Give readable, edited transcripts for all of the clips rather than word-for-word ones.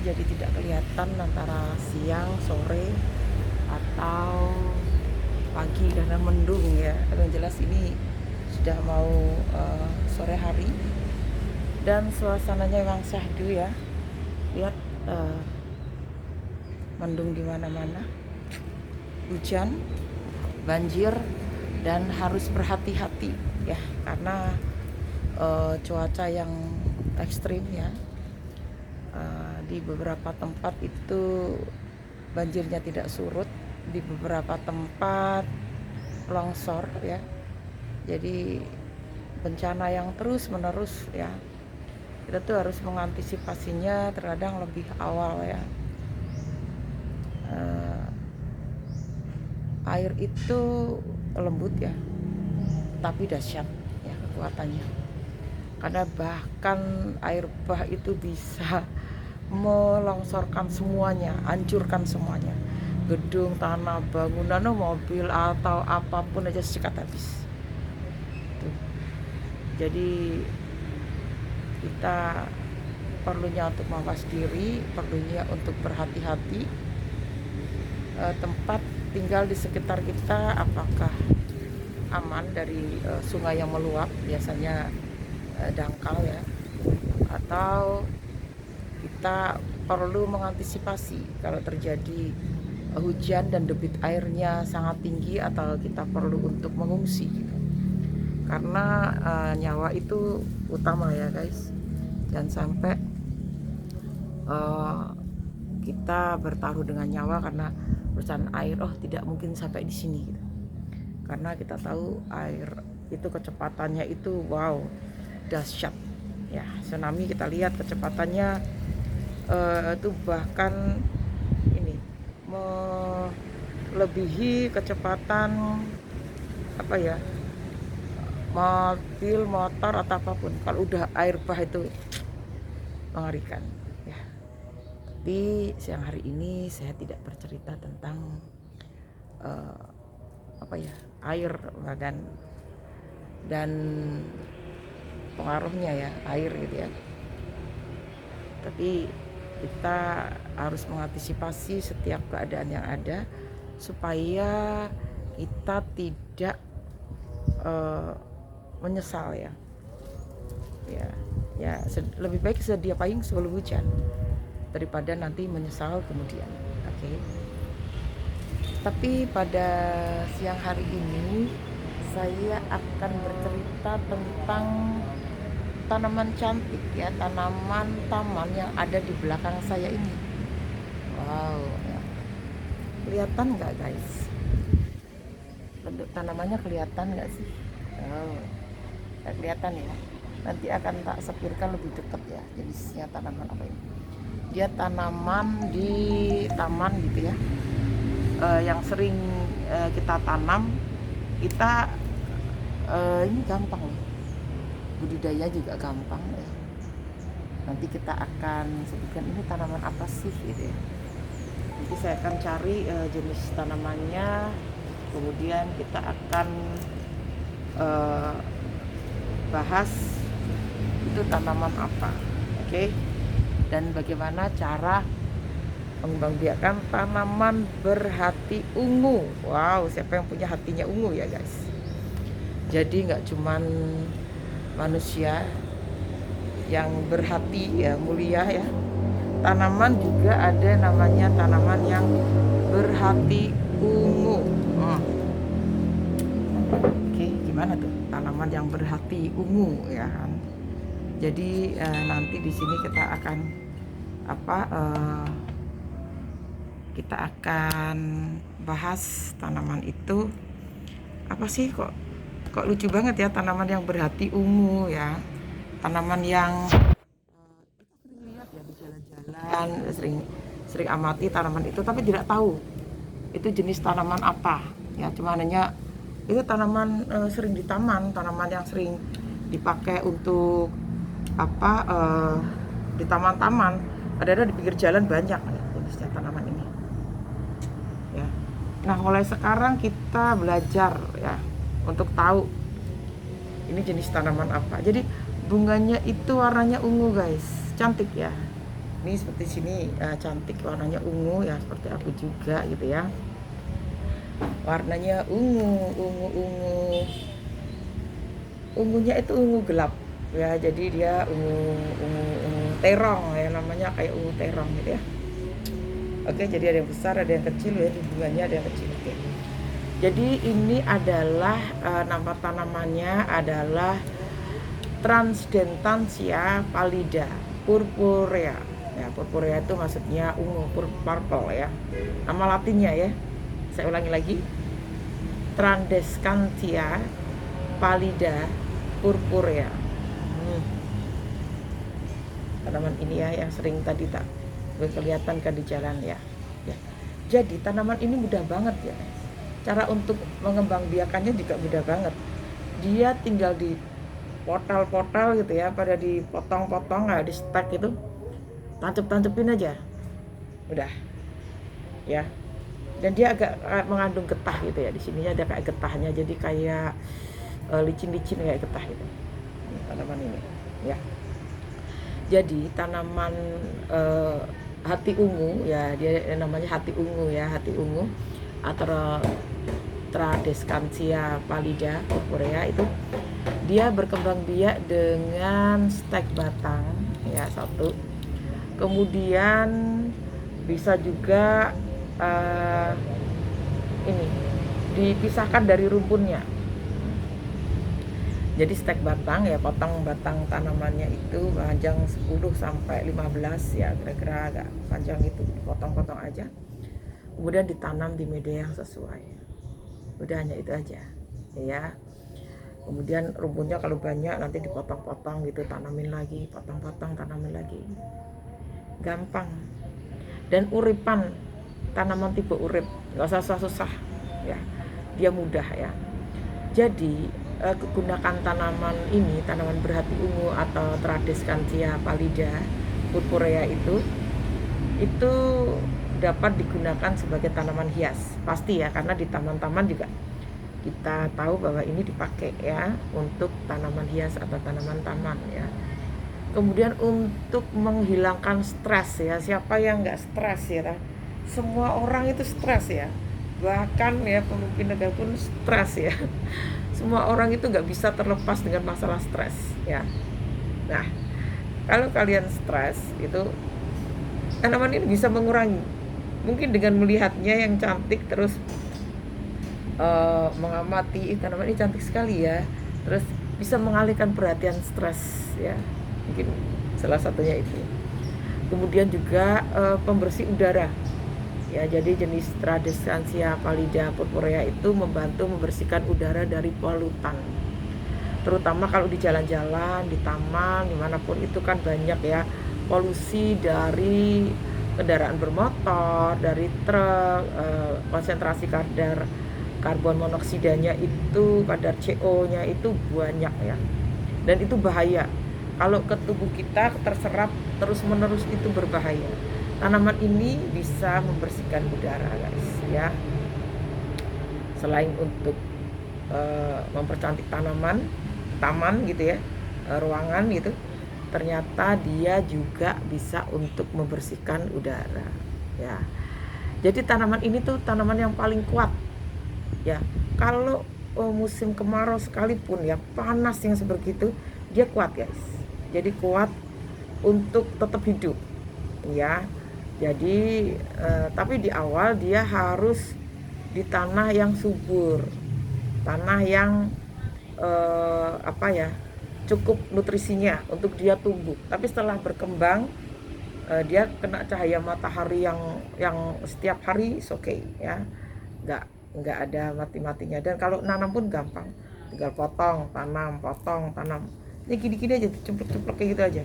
jadi tidak kelihatan antara siang, sore, atau pagi karena mendung ya. Yang jelas ini sudah mau sore hari dan suasananya memang syahdu ya. Lihat mendung di mana-mana, hujan, banjir, dan harus berhati-hati ya karena cuaca yang ekstrim ya. Di beberapa tempat itu banjirnya tidak surut, di beberapa tempat longsor ya. Jadi bencana yang terus menerus ya. Kita tuh harus mengantisipasinya terkadang lebih awal ya. Air itu lembut ya, tapi dahsyat ya kekuatannya. Karena bahkan air bah itu bisa melongsorkan semuanya, hancurkan semuanya. Gedung, tanah, bangunan, mobil atau apapun aja sekat habis. Tuh. Jadi kita perlunya untuk mawas diri, perlunya untuk berhati-hati. Tempat tinggal di sekitar kita apakah aman dari sungai yang meluap, biasanya dangkal ya, atau kita perlu mengantisipasi kalau terjadi hujan dan debit airnya sangat tinggi, atau kita perlu untuk mengungsi gitu. Karena nyawa itu utama ya guys, jangan sampai kita bertaruh dengan nyawa karena urusan air. Oh, tidak mungkin sampai di sini gitu. Karena kita tahu air itu kecepatannya itu wow, dahsyat ya. Tsunami kita lihat kecepatannya itu bahkan ini melebihi kecepatan apa ya, mobil, motor atau apapun. Kalau udah air bah itu mengerikan ya. Tapi siang hari ini saya tidak bercerita tentang apa ya, air dan pengaruhnya ya air gitu ya. Tapi kita harus mengantisipasi setiap keadaan yang ada supaya kita tidak menyesal ya. Ya lebih baik sedia payung sebelum hujan daripada nanti menyesal kemudian. Oke. Tapi pada siang hari ini saya akan bercerita tentang tanaman cantik ya, tanaman taman yang ada di belakang saya ini. Wow ya. Kelihatan nggak guys? Bentuk tanamannya kelihatan nggak sih? Oh, nggak kelihatan ya. Nanti akan tak sepirkan lebih dekat ya jenisnya tanaman apa ini. Dia tanaman di taman gitu ya, yang sering kita tanam. Kita ini gampang loh, budidaya juga gampang ya. Nanti kita akan sebutkan ini tanaman apa sih gitu ya. Nanti saya akan cari jenis tanamannya, kemudian kita akan bahas itu tanaman apa, oke? Dan bagaimana cara mengembangbiakkan tanaman berhati ungu. Wow, siapa yang punya hatinya ungu ya guys? Jadi nggak cuman manusia yang berhati ya mulia ya, tanaman juga ada namanya tanaman yang berhati ungu. Oke, gimana tuh tanaman yang berhati ungu ya kan? Jadi nanti di sini kita akan kita akan bahas tanaman itu apa sih, kok lucu banget ya tanaman yang berhati ungu ya. Tanaman yang sering lihat ya di jalan-jalan, sering amati tanaman itu tapi tidak tahu itu jenis tanaman apa ya. Cuma hanya itu tanaman sering di taman, tanaman yang sering dipakai untuk di taman-taman. Ada di pinggir jalan banyak ya jenisnya tanaman ini ya. Nah, mulai sekarang kita belajar ya untuk tahu ini jenis tanaman apa. Jadi bunganya itu warnanya ungu guys, cantik ya. Ini seperti sini cantik, warnanya ungu ya, seperti aku juga gitu ya. Warnanya ungunya itu ungu gelap ya, jadi dia ungu terong ya, namanya kayak ungu terong gitu ya. Oke, jadi ada yang besar, ada yang kecil ya, bunganya ada yang kecil. Oke. Jadi ini adalah nama tanamannya adalah Transdentantia pallida purpurea. Ya, purpurea itu maksudnya ungu, purple ya. Nama latinnya ya. Saya ulangi lagi. Transdentantia pallida purpurea. Tanaman ini ya yang sering tadi tak kelihatan kan di jalan ya. Jadi tanaman ini mudah banget ya. Cara untuk mengembangbiakannya juga mudah banget. Dia tinggal di potol-potol gitu ya, pada dipotong-potong, nggak di stack itu, tancep-tancepin aja, udah ya. Dan dia agak mengandung getah gitu ya, di sininya ada kayak getahnya, jadi kayak licin-licin kayak getah gitu. Ini tanaman ini ya. Jadi tanaman hati ungu ya, dia namanya hati ungu ya, hati ungu atau Transdentantia pallida purpurea itu dia berkembang biak dengan stek batang ya, satu. Kemudian bisa juga ini dipisahkan dari rumpunnya. Jadi stek batang ya, potong batang tanamannya itu panjang 10 sampai 15 ya, kira-kira agak panjang itu, dipotong-potong aja. Kemudian ditanam di media yang sesuai. Udah hanya itu aja ya. Kemudian rumputnya kalau banyak nanti dipotong-potong gitu, tanamin lagi, potong-potong, tanamin lagi. Gampang. Dan uripan, tanaman tipe urip, nggak usah susah-susah ya. Dia mudah ya. Jadi gunakan tanaman ini, tanaman berhati ungu atau Transdentantia pallida purpurea itu dapat digunakan sebagai tanaman hias pasti ya, karena di taman-taman juga kita tahu bahwa ini dipakai ya untuk tanaman hias atau tanaman taman ya. Kemudian untuk menghilangkan stres ya, siapa yang nggak stres ya? Semua orang itu stres ya, bahkan ya pemimpin negara pun stres ya. Semua orang itu nggak bisa terlepas dengan masalah stres ya. Nah, kalau kalian stres itu, tanaman ini bisa mengurangi. Mungkin dengan melihatnya yang cantik, terus mengamati tanaman ini cantik sekali ya, terus bisa mengalihkan perhatian stres ya, mungkin salah satunya itu. Kemudian juga pembersih udara ya, jadi jenis Transdentantia pallida purpurea itu membantu membersihkan udara dari polutan, terutama kalau di jalan-jalan, di taman, dimanapun itu kan banyak ya polusi dari kendaraan bermotor, dari truk, konsentrasi kadar karbon monoksidanya itu, kadar CO-nya itu banyak ya, dan itu bahaya kalau ke tubuh kita terserap terus-menerus, itu berbahaya. Tanaman ini bisa membersihkan udara guys ya, selain untuk mempercantik taman gitu ya, ruangan gitu, ternyata dia juga bisa untuk membersihkan udara ya. Jadi tanaman ini tuh tanaman yang paling kuat ya, kalau musim kemarau sekalipun ya, panas yang sebegitu, dia kuat guys. Jadi kuat untuk tetap hidup ya. Jadi tapi di awal dia harus di tanah yang subur, tanah yang cukup nutrisinya untuk dia tumbuh. Tapi setelah berkembang, dia kena cahaya matahari yang setiap hari oke ya, nggak ada mati-matinya. Dan kalau nanam pun gampang, tinggal potong tanam, ini gini-gini aja, ceplok-ceplok kayak gitu aja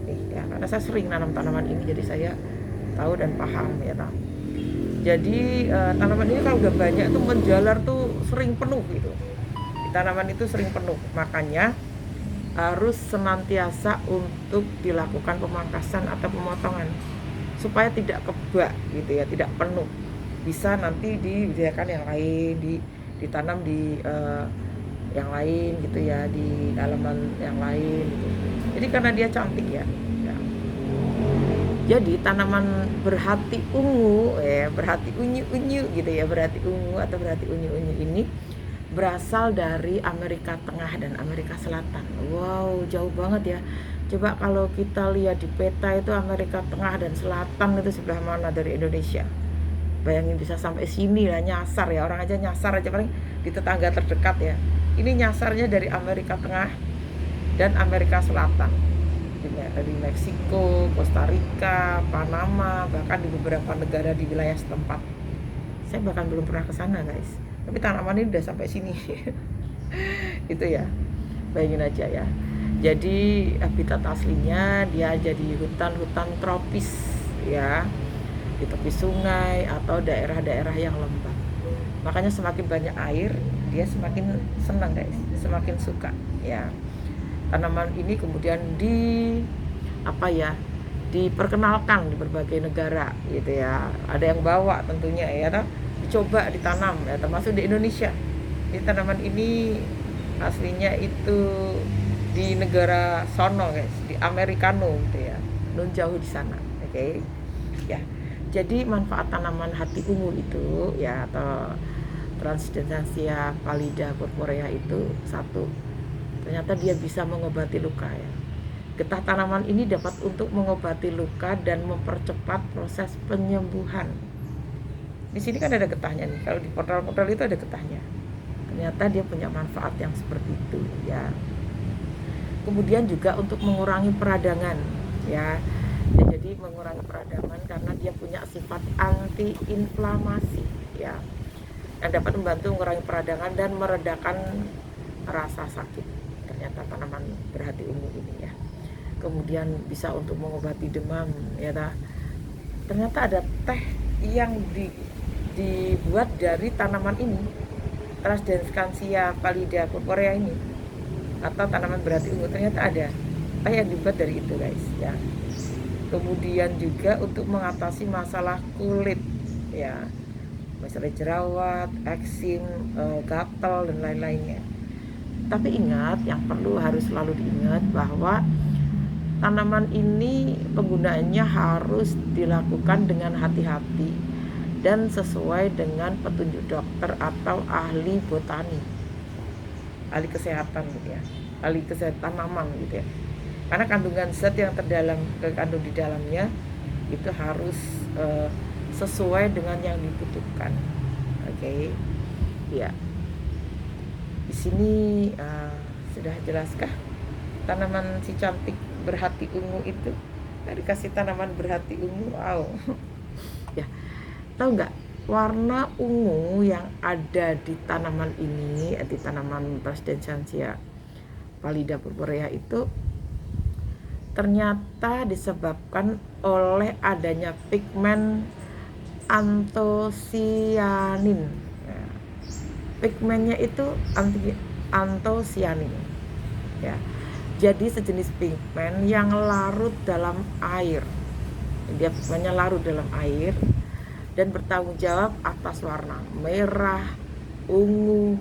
nih ya, karena saya sering nanam tanaman ini, jadi saya tahu dan paham ya. Jadi tanaman ini kalau udah banyak tuh menjalar tuh sering penuh gitu, tanaman itu sering penuh, makanya harus senantiasa untuk dilakukan pemangkasan atau pemotongan supaya tidak kebak gitu ya, tidak penuh. Bisa nanti dibiarkan yang lain, ditanam di yang lain gitu ya, di halaman yang lain gitu. Jadi karena dia cantik ya, Jadi tanaman berhati ungu, berhati unyu-unyu gitu ya, berhati ungu atau berhati unyu-unyu ini berasal dari Amerika Tengah dan Amerika Selatan. Wow, jauh banget ya. Coba kalau kita lihat di peta itu Amerika Tengah dan Selatan itu sebelah mana dari Indonesia? Bayangin bisa sampai sini lah, nyasar ya, orang aja nyasar aja paling di tetangga terdekat ya. Ini nyasarnya dari Amerika Tengah dan Amerika Selatan, dari Meksiko, Costa Rica, Panama, bahkan di beberapa negara di wilayah setempat. Saya bahkan belum pernah ke sana guys, tapi tanaman ini udah sampai sini. Itu ya, bayangin aja ya. Jadi habitat aslinya dia jadi hutan-hutan tropis ya, di tepi sungai atau daerah-daerah yang lembab. Makanya semakin banyak air dia semakin senang guys, semakin suka ya. Tanaman ini kemudian diperkenalkan di berbagai negara gitu ya. Ada yang bawa tentunya ya, dicoba ditanam ya, termasuk di Indonesia. Di tanaman ini aslinya itu di negara sono guys, di Americano gitu ya, non jauh di sana. Oke. Ya. Jadi manfaat tanaman hati ungu itu ya, atau Transdensancia pallida purpurea itu satu, ternyata dia bisa mengobati luka ya. Getah tanaman ini dapat untuk mengobati luka dan mempercepat proses penyembuhan. Di sini kan ada getahnya nih, kalau di portal-portal itu ada getahnya. Ternyata dia punya manfaat yang seperti itu ya. Kemudian juga untuk mengurangi peradangan ya. Jadi mengurangi peradangan karena dia punya sifat anti-inflamasi ya, yang dapat membantu mengurangi peradangan dan meredakan rasa sakit. Ternyata tanaman berhati ungu ini ya. Kemudian bisa untuk mengobati demam ya. Ternyata ada teh yang dibuat dari tanaman ini, Transdensancia pallida purpurea ini, atau tanaman berhati ungu. Ternyata ada teh yang dibuat dari itu guys ya. Kemudian juga untuk mengatasi masalah kulit ya, masalah jerawat, eksim, gatal dan lain-lainnya. Tapi ingat, yang perlu harus selalu diingat bahwa tanaman ini penggunaannya harus dilakukan dengan hati-hati dan sesuai dengan petunjuk dokter atau ahli botani, ahli kesehatan gitu ya, ahli kesehatan tanaman gitu ya. Karena kandungan zat yang terkandung di dalamnya itu harus sesuai dengan yang dibutuhkan. Oke. Ya. Di sini sudah jelaskah tanaman si cantik berhati ungu itu? Dikasih tanaman berhati ungu. Wow. Ya. Tahu nggak, warna ungu yang ada di tanaman ini, di tanaman Transdensancia pallida purpurea itu ternyata disebabkan oleh adanya pigmen antosianin ya. Pigmennya itu antosianin ya. Jadi sejenis pigmen yang larut dalam air. Dia pigmennya larut dalam air dan bertanggung jawab atas warna merah, ungu,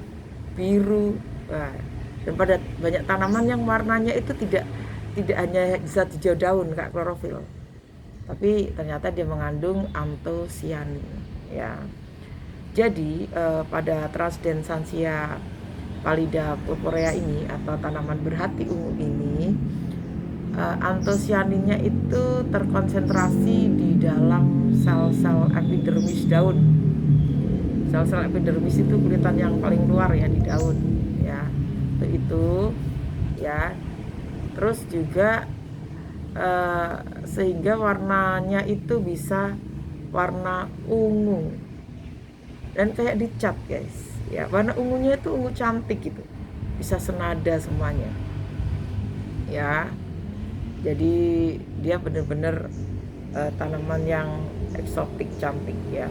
biru. Nah, dan pada banyak tanaman yang warnanya itu tidak hanya zat hijau daun kayak klorofil, tapi ternyata dia mengandung antosianin ya. Jadi pada Transdensancia pallida purpurea ini atau tanaman berhati ungu ini, antosianinnya itu terkonsentrasi di dalam sel-sel epidermis daun. Sel-sel epidermis itu kulitan yang paling luar ya di daun ya, itu ya. Terus juga sehingga warnanya itu bisa warna ungu dan kayak dicat guys ya. Warna ungunya itu ungu cantik gitu, bisa senada semuanya ya. Jadi dia benar-benar tanaman yang eksotik, cantik ya.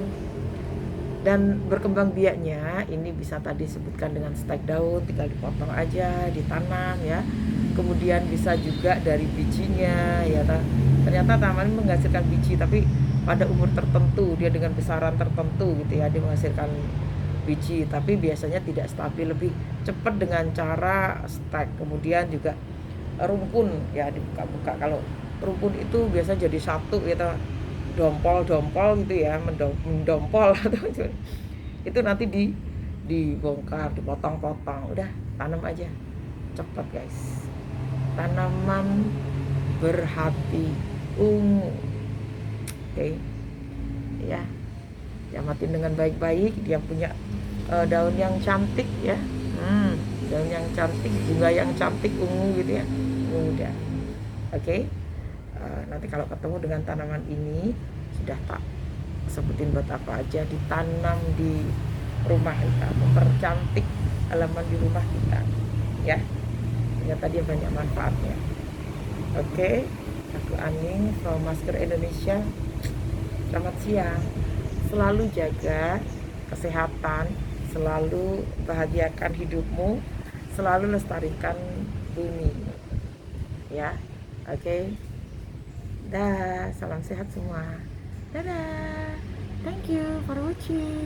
Dan berkembang biaknya ini bisa tadi sebutkan dengan stek daun, tinggal dipotong aja, ditanam ya. Kemudian bisa juga dari bijinya ya. Ternyata tanaman ini menghasilkan biji, tapi pada umur tertentu dia dengan besaran tertentu gitu ya, dia menghasilkan biji, tapi biasanya tidak stabil, lebih cepat dengan cara stek. Kemudian juga rumpun ya, dibuka-buka. Kalau rumpun itu biasa jadi satu gitu, dompol-dompol gitu ya, mendompol atau itu nanti dibongkar, dipotong-potong, udah tanam aja, cepat guys. Tanaman berhati ungu, oke ya, diamatin dengan baik-baik. Dia punya daun yang cantik ya, daun yang cantik, bunga yang cantik, ungu gitu ya, udah oke. Nanti kalau ketemu dengan tanaman ini sudah tak sebutin buat apa aja, ditanam di rumah kita, mempercantik halaman di rumah kita ya. Ternyata dia banyak manfaatnya. Oke, aku Aning from Masker Indonesia. Selamat siang. Selalu jaga kesehatan, selalu bahagiakan hidupmu, selalu lestarikan bumi ya. Oke. Dah, salam sehat semua. Dadah. Thank you for watching.